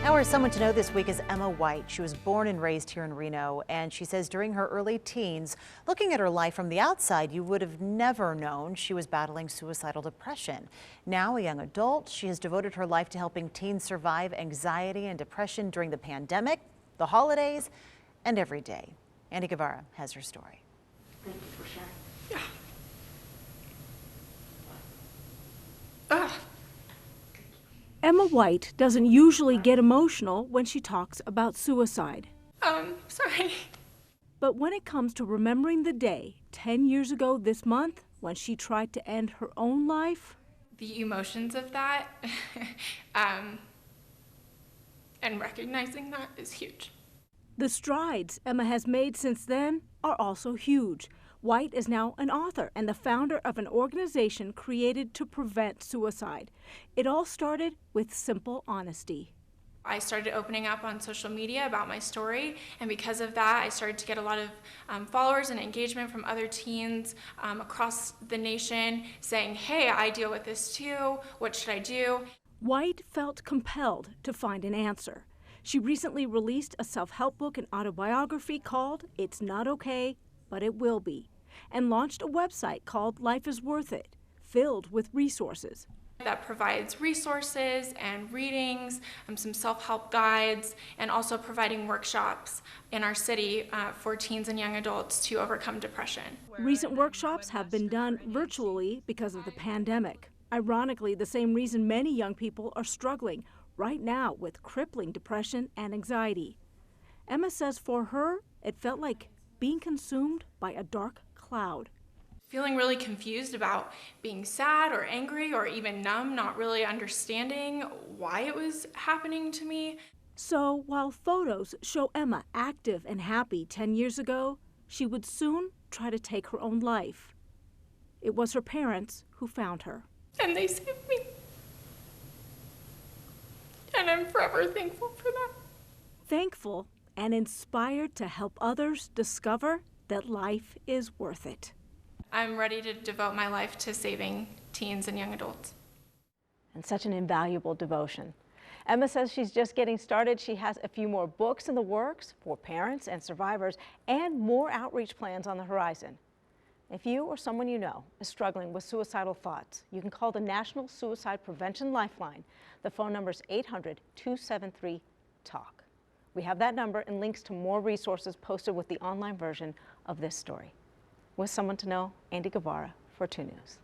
Our Someone to Know this week is Emma White. She was born and raised here in Reno, and she says during her early teens, looking at her life from the outside, you would have never known she was battling suicidal depression. Now a young adult, she has devoted her life to helping teens survive anxiety and depression during the pandemic, the holidays, and every day. Andi Guevara has her story. Thank you for sharing. Emma White doesn't usually get emotional when she talks about suicide. Sorry. But when it comes to remembering the day 10 years ago this month when she tried to end her own life, The emotions of that and recognizing that is huge. the strides Emma has made since then are also huge. White is now an author and the founder of an organization created to prevent suicide. It all started with simple honesty. I started opening up on social media about my story, and because of that, I started to get a lot of followers and engagement from other teens across the nation saying, hey, I deal with this too, what should I do? White felt compelled to find an answer. She recently released a self-help book and autobiography called It's Not Okay, But It Will Be, and launched a website called Life is Worth It, filled with resources. That provides resources and readings, some self-help guides, and also providing workshops in our city for teens and young adults to overcome depression. Recent workshops have been done virtually because of the pandemic. Ironically, the same reason many young people are struggling right now with crippling depression and anxiety. Emma says for her, it felt like being consumed by a dark cloud. Feeling really confused about being sad or angry or even numb, not really understanding why it was happening to me. So while photos show Emma active and happy 10 years ago, she would soon try to take her own life. It was her parents who found her. And they saved me. And I'm forever thankful for that. Thankful and inspired to help others discover that life is worth it. I'm ready to devote my life to saving teens and young adults. And such an invaluable devotion. Emma says she's just getting started. She has a few more books in the works for parents and survivors and more outreach plans on the horizon. If you or someone you know is struggling with suicidal thoughts, you can call the National Suicide Prevention Lifeline. The phone number is 800-273-TALK. We have that number and links to more resources posted with the online version of this story. With Someone to Know, Andi Guevara for 2 News.